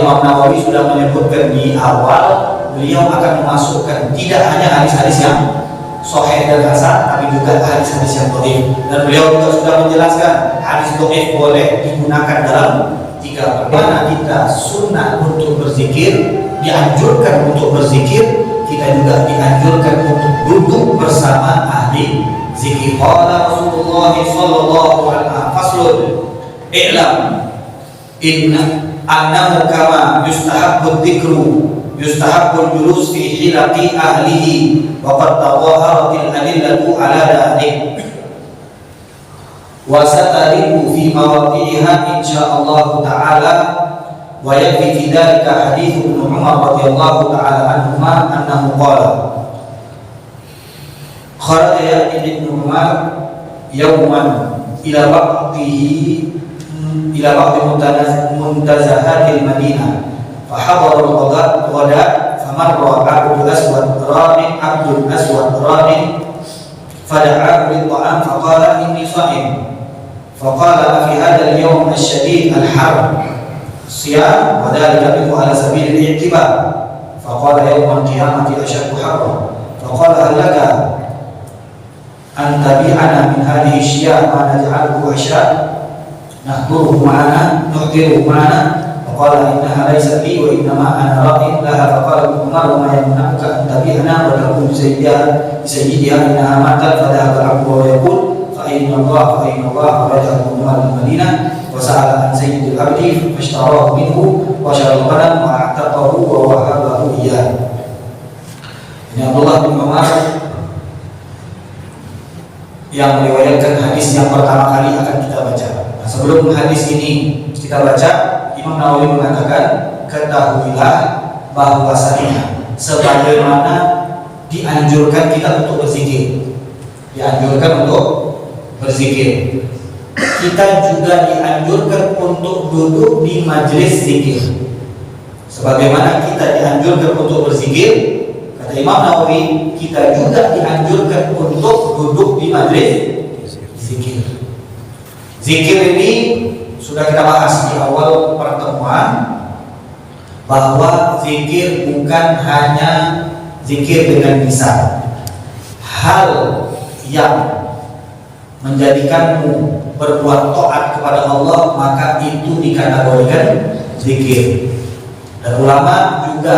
Imam Nawawi sudah menyebutkan di awal, beliau akan memasukkan tidak hanya hadis-hadis yang sahih dan hasan, tapi juga hadis-hadis yang dhaif. Dan beliau juga sudah menjelaskan hadis dhaif boleh digunakan dalam tiga perkara. Kita sunnah untuk berzikir, dianjurkan untuk berzikir, kita juga dianjurkan untuk duduk bersama ahli zikir. Qala Rasulullah sallallahu alaihi wasallam, faslun i'lam inna annahu kama yustahabbu dzikru yustahabbu julus fi hilaqi ahlihi wa qad tawahharatil adillatu ala dhalik wa satariku fi mawaqi'iha insyaallah taala wa yakfi fi dzalika hadits Ibnu Umar radhiyallahu taala anhuma annahu qala kharaja Ibnu Umar yawman ila waqtihi ila waqti muntazahatil Madinah fa hadara al-ghada famarra Abdul Aswad Rani fada'a bil ta'am faqala inni sha'im faqala fi hadha al-yawm ash-shadid al-har siyam wa dhalika bihi ala sabil al-i'tibar faqala yawm al-qiyamati ashaddu harra faqala hal laka an tabi'ana min hadhihi ashiya ma naj'aluhu ashad nahduruhu ma'ana nuhdiruhu ma'ana faqala innaha laysat li wa innama ana ra'in laha faqala Ibnu Umar wa ma yamna'uka an tabi'ana wa lakum sayyidiha innaha matat fadhahaba al-'abdu wa yaqul fa inna Allah wa yad'u Umar al-Madinah wa sa'ala an sayyidil 'abdi fashtarahu minhu wa syara al-ghanam wa a'taqahu wa wahabahu iyyah. Ini Abdullah bin Umar yang meriwayatkan hadis yang pertama kali akan kita baca. Nah, sebelum hadis ini kita baca, Imam Nawawi mengatakan, ketahuilah bahwasanya sebagaimana dianjurkan kita untuk berzikir, dianjurkan untuk berzikir, kita juga dianjurkan untuk duduk di majelis zikir. Sebagaimana kita dianjurkan untuk berzikir, kata Imam Nawawi, kita juga dianjurkan untuk duduk di majelis zikir. Zikir ini sudah kita bahas di awal pertemuan, bahwa zikir bukan hanya zikir dengan lisan. Hal yang menjadikanmu berbuat taat kepada Allah, maka itu dikategorikan zikir. Dan ulama juga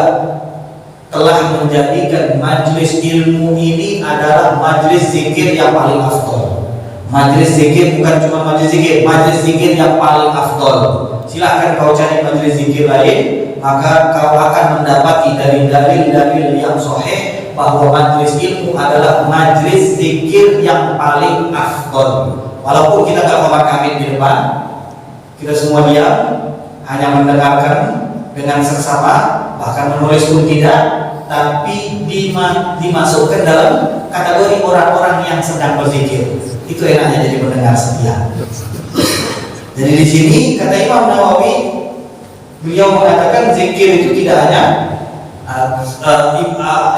telah menjadikan majelis ilmu ini adalah majelis zikir yang paling afdol. Majelis zikir bukan cuma majelis zikir yang paling afdol. Silahkan kau cari majelis zikir lain, maka kau akan mendapati dari dalil-dalil yang sahih bahwa majelis ilmu adalah majelis zikir yang paling afdol. Walaupun kita gak memakamin di depan, kita semua diam, hanya mendengarkan dengan seksama, bahkan menulis pun tidak, tapi dimasukkan dalam kategori orang-orang yang sedang berzikir. Itu enaknya jadi pendengar setia. Jadi di sini kata Imam Nawawi, beliau mengatakan zikir itu tidak hanya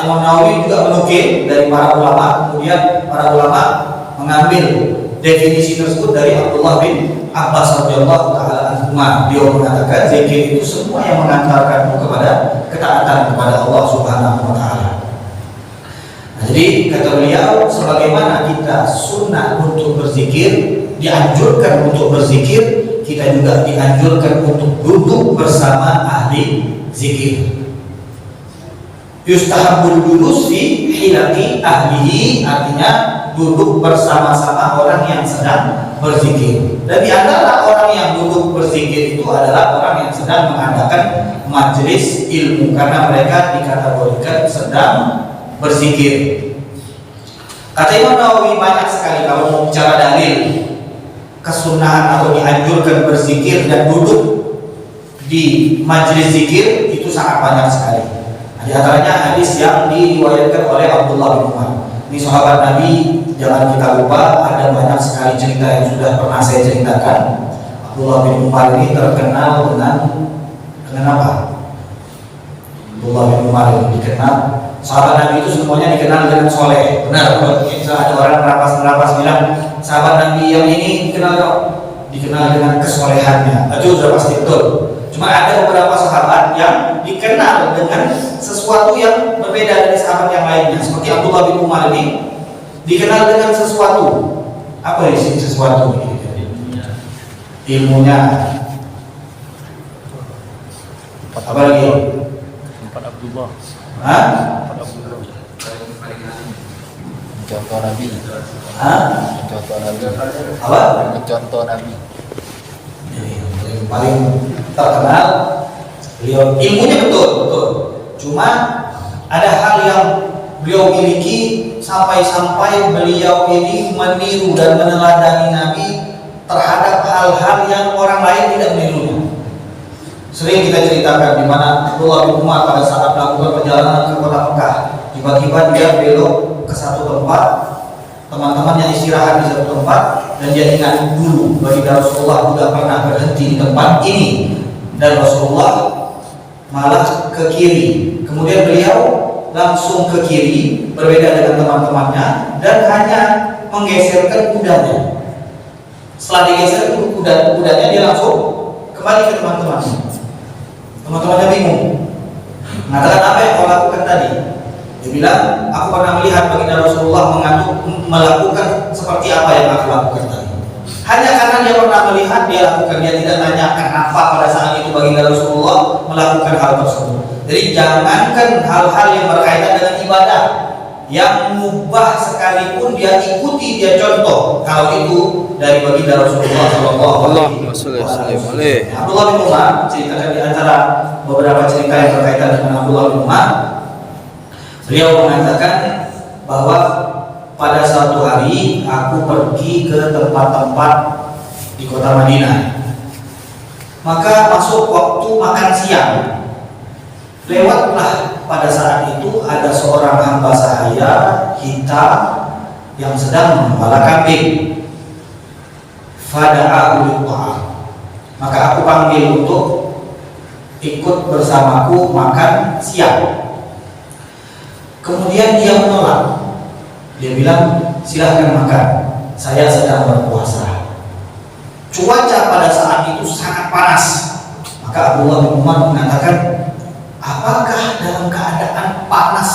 Imam Nawawi juga menukil dari para ulama, kemudian para ulama mengambil definisi tersebut dari Abdullah bin Abbas radhiyallahu taala anhuma. Beliau mengatakan zikir itu semua yang mengantarkanmu kepada ketaatan kepada Allah Subhanahu wa taala. Nah, jadi kata beliau, sebagaimana kita sunnah untuk berzikir, dianjurkan untuk berzikir, kita juga dianjurkan untuk duduk bersama ahli zikir. Yustahabul julus fi hilaqi ahlihi, artinya duduk bersama-sama orang yang sedang berzikir. Dan di antara orang yang duduk berzikir itu adalah orang yang sedang mengadakan majelis ilmu, karena mereka dikategorikan sedang berzikir. Kata Imam Nawawi, banyak sekali kalau mau bicara dalil kesunahan atau dianjurkan berzikir dan duduk di majelis zikir, itu sangat banyak sekali. Di antaranya hadis yang diriwayatkan oleh Abdullah bin Umar. Ini sahabat Nabi, jangan kita lupa, ada banyak sekali cerita yang sudah pernah saya ceritakan. Abdullah bin Umar ini terkenal dengan apa? Abdullah bin Umar ini dikenal, sahabat Nabi itu semuanya dikenal dengan soleh. Benar, kalau ada orang merapas bilang sahabat Nabi yang ini dikenal dengan kesolehannya, itu sudah pasti betul. Cuma ada beberapa sahabat yang dikenal dengan sesuatu yang berbeda dari sahabat yang lainnya. Seperti Abdullah bin Umar ini dikenal dengan sesuatu. Apa isi sesuatu ini? Ilmunya. Apa lagi? Empat Abdullah. Hah? Empat Abdullah. Contoh Nabi. Hah? Contoh Nabi. Apa? Contoh Nabi. Yang paling terkenal beliau, ilmunya betul. Cuma ada hal yang beliau miliki sampai-sampai beliau ini meniru dan meneladani Nabi terhadap hal-hal yang orang lain tidak menirunya. Sering kita ceritakan di mana Abdullah bin Umar pada saat melakukan perjalanan ke kota Mekah, tiba-tiba dia belok ke satu tempat, teman-temannya istirahat di satu tempat, dan dia ingat dulu bahwa Rasulullah sudah pernah berhenti di tempat ini, dan Rasulullah malah ke kiri. Kemudian beliau langsung ke kiri, berbeda dengan teman-temannya, dan hanya menggeserkan kudanya. Setelah digeser kudanya, dia langsung kembali ke teman-temannya. Teman-temannya bingung, mengatakan apa yang kau lakukan tadi? Dia bilang, aku pernah melihat baginda Rasulullah melakukan seperti apa yang aku lakukan tadi. Hanya karena dia pernah melihat, dia lakukan. Dia tidak tanya kenapa pada saat itu baginda Rasulullah melakukan hal tersebut. Jadi jangankan hal-hal yang berkaitan dengan ibadah, yang mubah sekalipun dia ikuti, dia contoh. Kalau itu dari baginda Rasulullah SAW. Abdullah bin Umar ceritakan di antara beberapa cerita yang berkaitan dengan Abdullah bin Umar. Beliau mengatakan bahwa pada suatu hari aku pergi ke tempat-tempat di kota Madinah. Maka masuk waktu makan siang. Lewatlah pada saat itu ada seorang hamba sahaya hitam yang sedang menggembala kambing. Fada'ahu lit-ta'am. Maka aku panggil untuk ikut bersamaku makan siang. Kemudian dia menolak. Dia bilang, silahkan makan, saya sedang berpuasa. Cuaca pada saat itu sangat panas. Maka Abdullah bin Umar mengatakan, apakah dalam keadaan panas,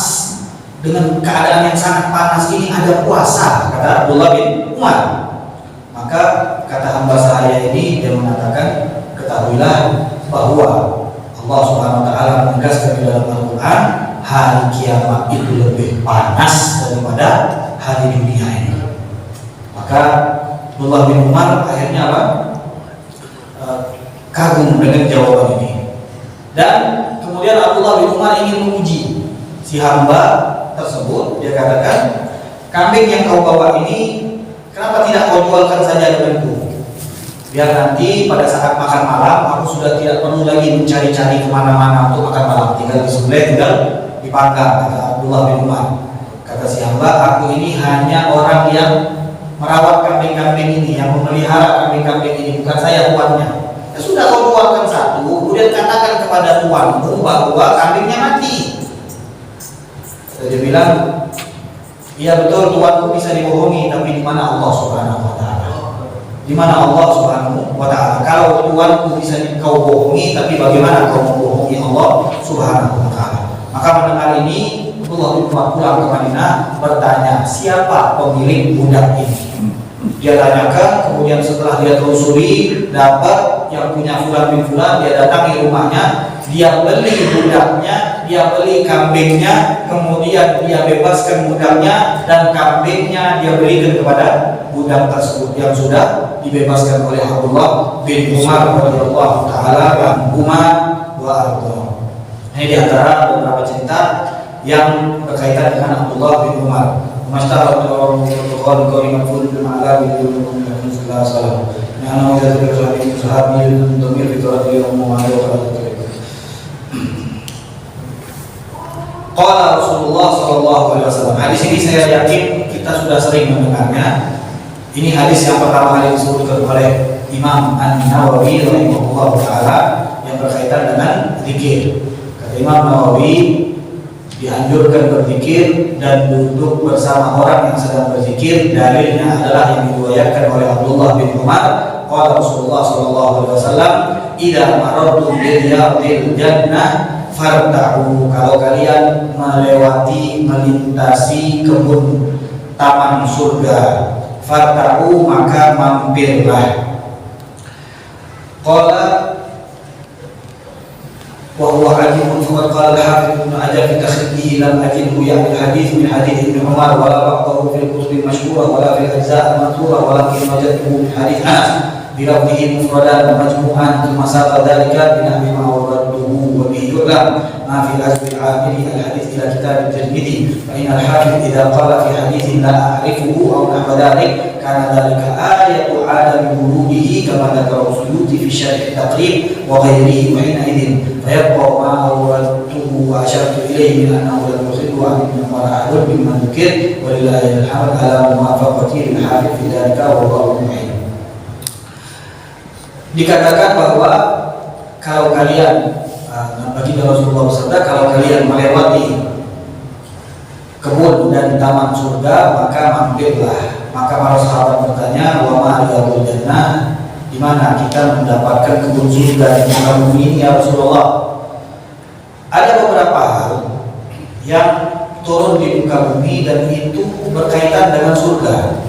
dengan keadaan yang sangat panas ini ada puasa? Kata Abdullah bin Umar. Maka kata hamba saya ini, dia mengatakan, ketahuilah bahwa Allah Subhanahu wa taala menegaskan di dalam Al-Qur'an, hari kiamat itu lebih panas daripada hari dunia ini. Maka Abdullah bin Umar akhirnya apa? Kagum dengan jawaban ini. Dan kemudian Abdullah bin Umar ingin menguji si hamba tersebut. Dia katakan, kambing yang kau bawa ini kenapa tidak kau jualkan saja denganku? Biar nanti pada saat makan malam aku sudah tidak perlu lagi mencari-cari kemana-mana untuk makan malam. Tinggal disembelih, tinggal dipanggang. Kata Abdullah bin Umar, kata si hamba, aku ini hanya orang yang merawat kambing-kambing ini, yang memelihara kambing-kambing ini, bukan saya tuannya. Ya sudah, kau jualkan satu, kemudian katakan kepada tuanmu bahwa kambingnya mati. Dia bilang, iya betul, tuanku bisa dibohongi, tapi di mana Allah Subhanahu wa taala? Di mana Allah Subhanahu wa taala? Kalau tuanku bisa kau bohongi, tapi bagaimana kau membohongi Allah Subhanahu wa taala? Maka mendengar ini, Abdullah bin Umar pulang ke Madinah, bertanya, siapa pemilik budak ini? Dia tanyakan, kemudian setelah dia telusuri, dapat yang punya fulan bin fulan, dia datangi rumahnya, dia beli budaknya, dia beli kambingnya, kemudian dia bebaskan budaknya, dan kambingnya dia berikan kepada budak tersebut yang sudah dibebaskan oleh Abdullah bin Umar radhiyallahu taala anhuma wa ardhah. Ini di antara beberapa cerita yang berkaitan dengan Abdullah bin Umar. Masyaallah Tuhan kalimat pun ala bin Umar sallallahu alaihi wasallam. Ana wa dzikru sahabi domir fi radhiyallahu anhu wa qala Rasulullah sallallahu alaihi wasallam. Hadis ini saya yakin kita sudah sering mendengarnya. Ini hadis yang pertama kali disebutkan oleh Imam An-Nawawi rahimahullah taala yang berkaitan dengan zikir. Kata Imam Nawawi, dianjurkan berzikir dan duduk bersama orang yang sedang berzikir. Dalilnya adalah yang diriwayatkan oleh Abdullah bin Umar qala Rasulullah sallallahu alaihi wasallam, "Idza marartum bi riyadil jannah farta'u." Kalau kalian melintasi kebun taman surga, farta'u maka mampirlah. Qala wa huwa hadithun faqad qala al-hafiz ibn Hajar fi takhrijihi lam ajidhu ya'ni hadith min hadith ibn Umar wa la ba'dahu fi al-kutub al-mashhura wa la fi al-ajza' al-mathura walakin wajadtuhu min hadith Anas bilafzihi mufradan wa majmu'an thumma saqa dhalika bi nahwi ma waradtuhu wa bihi yu'lam ma fi azwi al-'amili al-hadith ila kitab al-Tirmidhi fa inna al-hafiz idha qala fi hadithin la a'rifuhu aw nahwa dhalik kana dhalika ayatu 'adami wurudihi kama dzakara Suyuti fi syarh at-taqrib wa ghairihi wa hina idin فيبقى ما أوردته وأشرت إليه من أنه لم يخرج عن ابن عمر أحد ممن ذكر ولله الحمد على موافقته للحافظ في ذلك والله معين. Dikatakan bahwa kalau kalian baginda Rasulullah bersabda, kalau kalian melewati kebun dan taman surga maka mampirlah. Maka para sahabat bertanya, wa ma riyadul jannah, di mana kita mendapatkan kebun surga di muka bumi ini ya Rasulullah? Ada beberapa hal yang turun di muka bumi dan itu berkaitan dengan surga.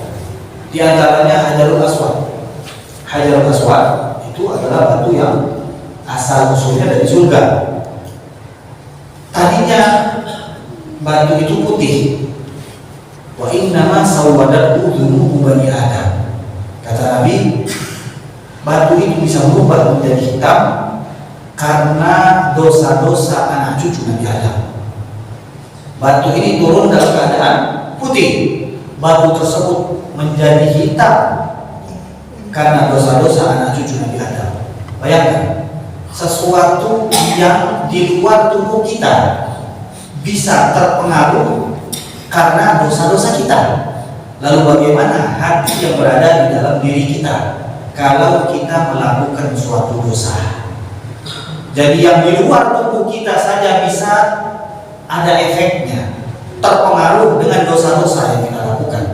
Di antaranya Hajarul Aswad. Hajarul Aswad itu adalah batu yang asal usulnya dari surga. Tadinya batu itu putih. Wa innama sawwadatu dzunubu bani Adam. Kata Nabi, batu itu bisa berubah menjadi hitam karena dosa-dosa anak cucu Nabi Adam. Batu ini turun dalam keadaan putih, batu tersebut menjadi hitam karena dosa-dosa anak cucu Nabi Adam. Bayangkan, sesuatu yang di luar tubuh kita bisa terpengaruh karena dosa-dosa kita. Lalu bagaimana hati yang berada di dalam diri kita kalau kita melakukan suatu dosa? Jadi yang di luar tubuh kita saja bisa ada efeknya, terpengaruh dengan dosa-dosa yang kita lakukan.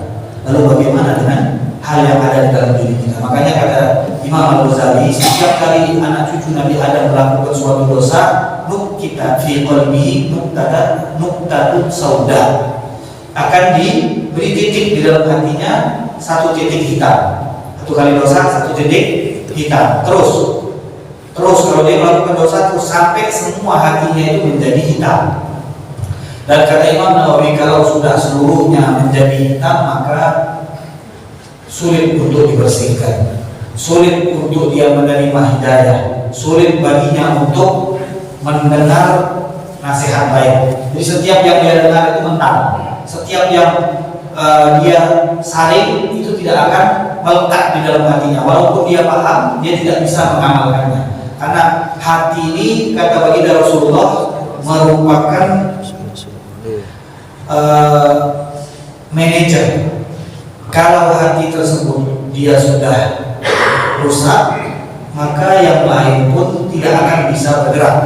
Lalu bagaimana dengan hal yang ada di dalam diri kita? Makanya kata Imam Al-Ghazali, setiap kali anak cucu Nabi Adam melakukan suatu dosa, nuqtata fi qalbihi nuqtatun sauda, akan diberi titik di dalam hatinya, satu titik hitam. Satu kali dosa, satu titik hitam. Terus kalau dia melakukan dosa terus sampai semua hatinya itu menjadi hitam. Dan kata Imam Nawawi, kalau sudah seluruhnya menjadi hitam maka sulit untuk dibersihkan, sulit untuk dia menerima hidayah, sulit baginya untuk mendengar nasihat baik. Jadi setiap yang dia dengar itu mentah, setiap yang dia saring itu tidak akan melekat di dalam hatinya. Walaupun dia paham, dia tidak bisa mengamalkannya. Karena hati ini, kata baginda Rasulullah, merupakan manajer. Kalau hati tersebut dia sudah rusak, maka yang lain pun tidak akan bisa bergerak.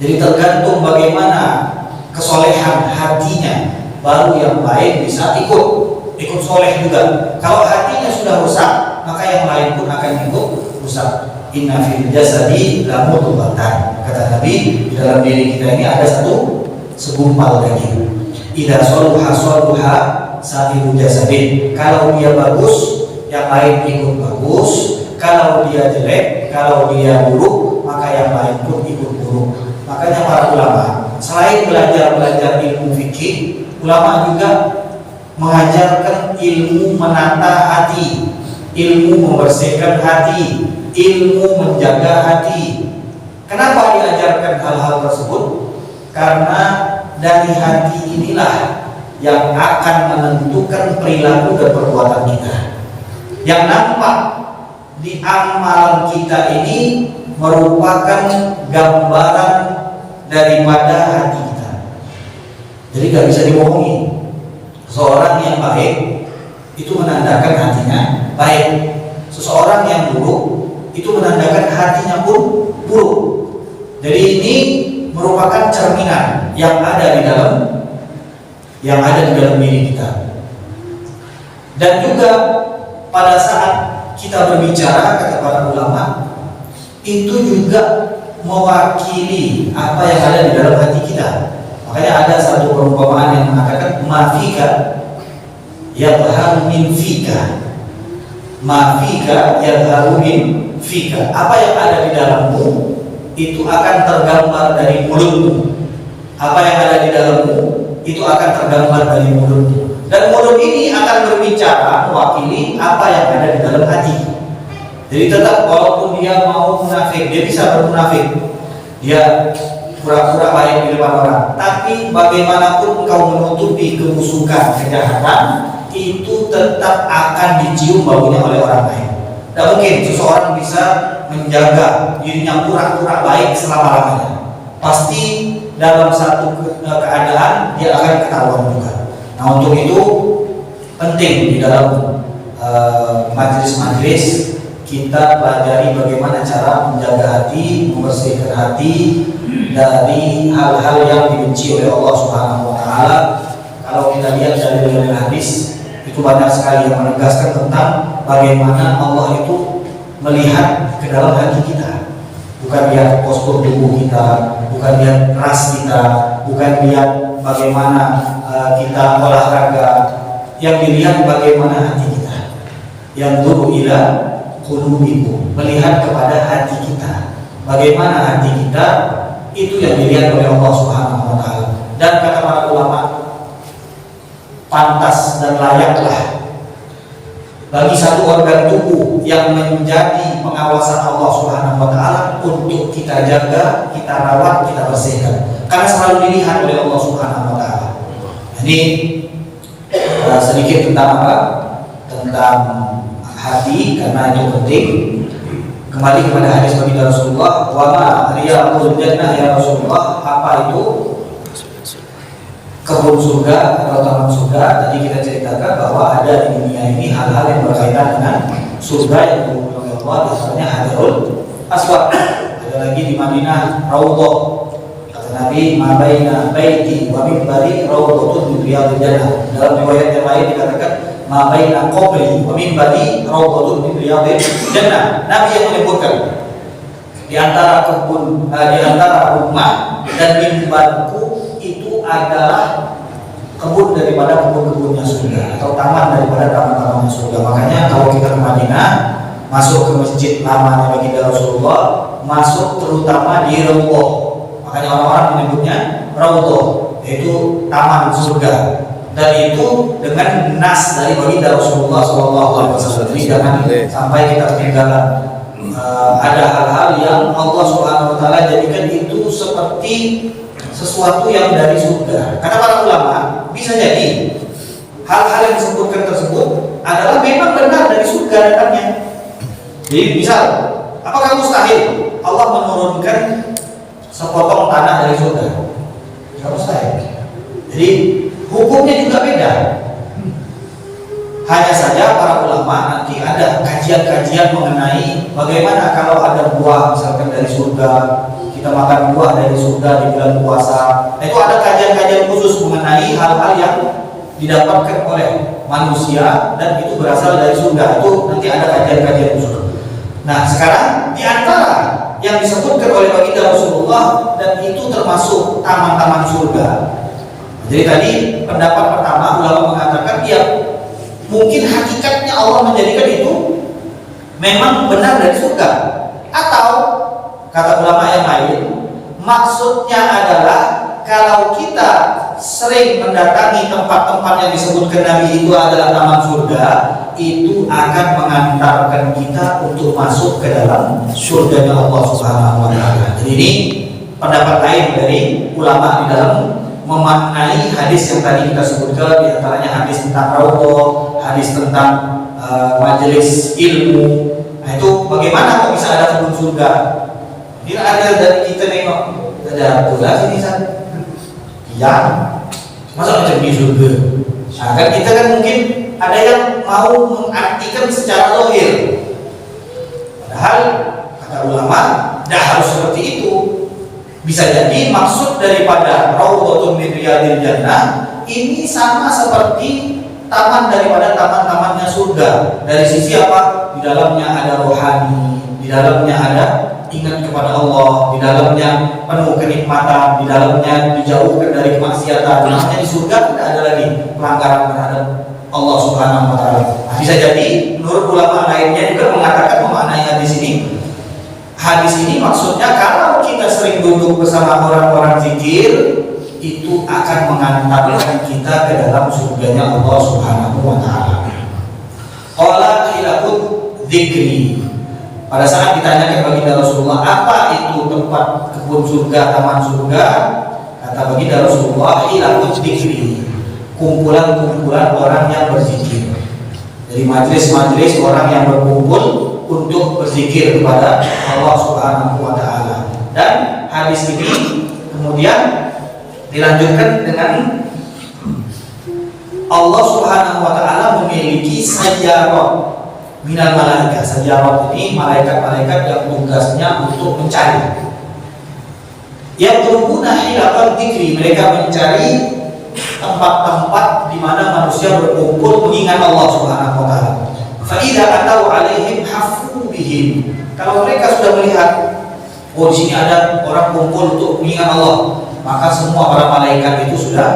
Jadi tergantung bagaimana kesolehan hatinya, baru yang lain bisa ikut soleh juga. Kalau hatinya sudah rusak, maka yang lain pun akan ikut rusak. Inna fil jasadi lamudghatan. Kata Nabi, di dalam diri kita ini ada satu segumpal daging. Idza salaha salaha sa'iru jasadin. Kalau dia bagus, yang lain ikut bagus. Kalau dia jelek, kalau dia buruk, maka yang lain pun ikut buruk. Makanya para ulama selain belajar ilmu fikih, ulama juga mengajarkan ilmu menata hati, ilmu membersihkan hati, ilmu menjaga hati. Kenapa diajarkan hal-hal tersebut? Karena dari hati inilah yang akan menentukan perilaku dan perbuatan kita. Yang nampak di amalan kita ini merupakan gambaran daripada hati kita. Jadi gak bisa dibohongi. Seorang yang baik itu menandakan hatinya baik. Seseorang yang buruk itu menandakan hatinya pun buruk. Jadi ini merupakan cerminan yang ada di dalam diri kita. Dan juga pada saat kita berbicara, kata para ulama, itu juga mewakili apa yang ada di dalam hati kita. Makanya ada satu perumpamaan yang mengatakan mafika yadharu min fika, mafika yadharu min fika. Apa yang ada di dalammu itu akan tergambar dari mulutmu. Apa yang ada di dalammu itu akan tergambar dari mulutmu. Dan mulut ini akan berbicara mewakili apa yang ada di dalam hati. Jadi tetap walaupun dia mau munafik, dia bisa bermunafik, dia pura-pura baik di depan orang, tapi bagaimanapun engkau menutupi kemusukan, kejahatan, itu tetap akan dicium baunya oleh orang lain. Tidak mungkin seseorang bisa menjaga dirinya pura-pura baik selama-lamanya. Pasti dalam satu keadaan dia akan ketahuan juga. Nah, untuk itu penting di dalam majelis-majelis kita pelajari bagaimana cara menjaga hati, membersihkan hati dari hal-hal yang dibenci oleh Allah Subhanahu wa taala. Kalau kita lihat dari hadis, itu banyak sekali yang menegaskan tentang bagaimana Allah itu melihat ke dalam hati kita. Bukan lihat postur tubuh kita, bukan lihat ras kita, bukan lihat bagaimana kita olahraga. Yang dilihat bagaimana hati kita. Yang dulu ila qulubikum, melihat kepada hati kita. Bagaimana hati kita, itu yang dilihat oleh Allah Subhanahu wa taala. Dan kata para ulama, pantas dan layaklah bagi satu organ tubuh yang menjadi pengawasan Allah Subhanahu wa taala untuk kita jaga, kita rawat, kita bersihkan. Karena selalu dilihat oleh Allah Subhanahu wa taala. Ini sedikit tentang apa? Tentang hati, karena itu penting. Kembali kepada hadis baginda Rasulullah, wa ma riyadul jannah ya Rasulullah, apa itu kebun surga atau taman surga? Tadi kita ceritakan bahwa ada di dunia ini hal-hal yang berkaitan dengan surga yang diumumkan oleh Allah, misalnya Hajarul Aswad. Ada lagi di Madinah Raudhah. Kata Nabi, ma baina baiti wa minbari raudhatun min riyadil jannah. Dalam riwayat yang lain dikatakan ma baina qabri wa minbari raudhatun min riyadil jannah. Nabi yang menyebutkan di antara kebun, di antara rumah dan mimbarku itu adalah kebun daripada kebun-kebunnya surga atau taman daripada taman-tamannya surga. Makanya kalau kita ke Madinah, masuk ke masjid namanya baginda Rasulullah, masuk terutama di Raudhah. Makanya orang-orang menyebutnya Raudhah, yaitu taman surga. Dan itu dengan nas dari baginda Rasulullah SAW. Jadi jangan sampai kita ketinggalan. Ada hal-hal yang Allah Subhanahu wa taala jadikan itu seperti sesuatu yang dari surga. Kata para ulama, bisa jadi hal-hal yang disebutkan tersebut adalah memang benar dari surga datangnya. Jadi misal, apakah mustahil Allah menurunkan sepotong tanah dari surga? Tidak mustahil. Jadi hukumnya juga beda. Hanya saja para ulama nanti ada kajian-kajian mengenai bagaimana kalau ada buah misalkan dari surga, kita makan buah dari surga di bulan puasa. Nah, itu ada kajian-kajian khusus mengenai hal-hal yang didapatkan oleh manusia dan itu berasal dari surga. Itu nanti ada kajian-kajian khusus. Nah, sekarang di antara yang disebutkan oleh baginda Rasulullah dan itu termasuk taman-taman surga. Jadi tadi pendapat pertama ulama mengatakan ya mungkin hakikatnya Allah menjadikan itu memang benar dari surga, atau kata ulama yang lain maksudnya adalah kalau kita sering mendatangi tempat-tempat yang disebutkan Nabi itu adalah taman surga, itu akan mengantarkan kita untuk masuk ke dalam surganya Allah Subhanahu wa taala. Jadi ini pendapat lain dari ulama di dalam memaknai hadis yang tadi kita sebutkan, di antaranya hadis tentang Raudhah, hadis tentang majelis ilmu. Nah, itu bagaimana kok bisa ada kebun surga? Tidak ada dari kita nengok, ada tugas ini kan? Ya, masa macam di surga? Nah, kan kita kan mungkin ada yang mau mengartikan secara zahir. Padahal kata ulama, tidak harus seperti itu. Bisa jadi maksud daripada Raudhatun min Riyadil Jannah ini sama seperti taman daripada taman-tamannya surga. Dari sisi apa? di dalamnya ada rohani, di dalamnya ada ingat kepada Allah, di dalamnya penuh kenikmatan, di dalamnya dijauhkan dari kemaksiatan. Makanya di surga tidak ada lagi pelanggaran terhadap Allah Subhanahu wa taala. Bisa jadi menurut ulama lainnya juga mengatakan memaknai hadis ini. Hadis ini maksudnya kalau kita sering duduk bersama orang-orang zikir, itu akan mengantarkan kita ke dalam surganya Allah Subhanahu wa taala. Qala khilafut dzikri. Pada saat ditanyakan baginda Rasulullah, apa itu tempat kebun surga, taman surga? Kata baginda Rasulullah, khilafut dzikri. Kumpulan-kumpulan orang yang berzikir. Jadi majelis-majelis orang yang berkumpul untuk berzikir kepada Allah Subhanahu wa taala. Dan hadis ini kemudian dilanjutkan dengan Allah Subhanahu wa taala memiliki sayyarat minal malaikat. Sayyarat ini malaikat-malaikat yang tugasnya untuk mencari. Yang turununa hilafat dzikri, mereka mencari tempat-tempat di mana manusia berkumpul mengingat Allah Subhanahu wa taala. Fa idza atau alaihim hafu bihim. Kalau mereka sudah melihat, oh di sini ada orang kumpul untuk mengingat Allah, maka semua para malaikat itu sudah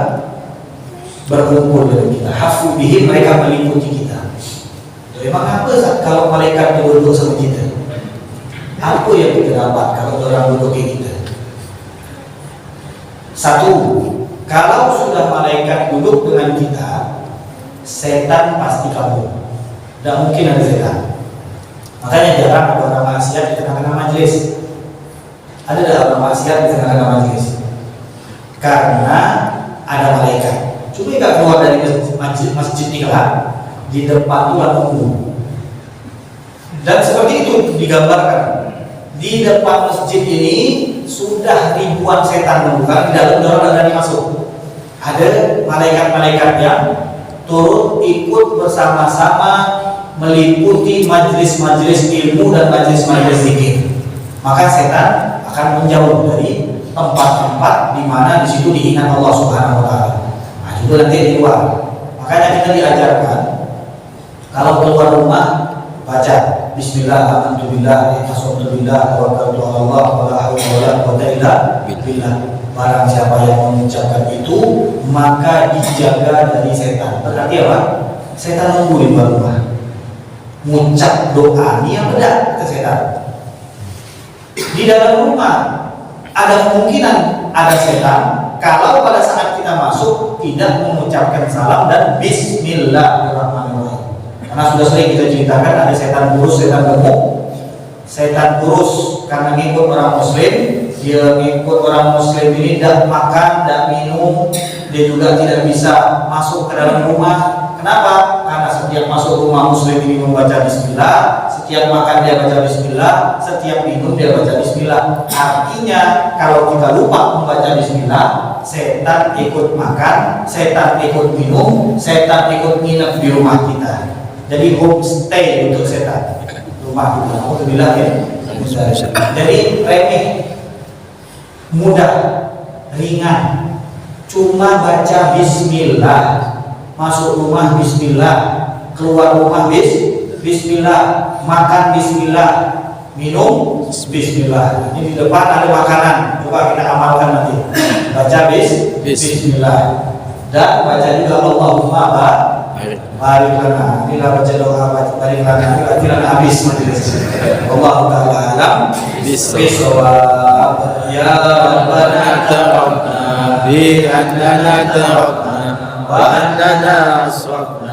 berkumpul dengan kita. Hafu bihim, mereka meliputi kita. Memang apa kalau malaikat duduk sama kita? Apa yang kita dapat kalau orang duduk dengan kita? Satu, kalau sudah malaikat duduk dengan kita, setan pasti kabur. Tidak mungkin ada setan. Makanya jarang ada orang maksiat di tengah-tengah majelis. Ada orang maksiat di tengah-tengah majelis karena ada malaikat. Cuma nggak keluar dari masjid ini lah, di depan itu nunggu. Dan seperti itu digambarkan di depan masjid ini sudah ribuan setan nunggu karena di dalam orang ada masuk. Ada malaikat-malaikat yang turut ikut bersama-sama meliputi majelis-majelis ilmu dan majelis-majelis zikir. Maka setan akan menjauh dari tempat-tempat di mana di situ diingat Allah Subhanahu wa taala. Nah, itu nanti di luar. Makanya kita diajarkan kalau keluar rumah baca bismillah, alhamdulillah, alhamdulillah, tawakkaltu 'ala Allah, wala haula wala quwwata illa billah. Barang siapa yang mengucapkan itu maka dijaga dari setan. Berarti apa? Setan nunggu di luar rumah. Mengucap doa ini yang benar ke setan. Di dalam rumah ada kemungkinan ada setan kalau pada saat kita masuk tidak mengucapkan salam dan bismillahirrahmanirrahim. Karena sudah sering kita ceritakan ada setan kurus, setan gemuk. Setan kurus karena ngikut orang muslim, dia ngikut orang muslim ini tidak makan, tidak minum, dia juga tidak bisa masuk ke dalam rumah. Kenapa? Karena setiap masuk rumah muslim ini membaca bismillah, setiap makan dia baca bismillah, setiap minum dia baca bismillah. Artinya kalau kita lupa membaca bismillah, setan ikut makan, setan ikut minum, setan ikut nginep di rumah kita. Jadi homestay untuk setan rumah kita. Alhamdulillah ya. Jadi remeh, mudah, ringan, cuma baca bismillah. Masuk rumah bismillah, keluar rumah bismillah, makan bismillah, minum bismillah. Ini di depan ada makanan, coba kita amalkan nanti. Baca bismillah dan baca juga Allahumma barik lana. Inilah baca doa barik lana, barik lana habis majelis. Allah taala alam bisawab. Ya Rabbana taqabbal bi annana ta'abna wa annana asrafna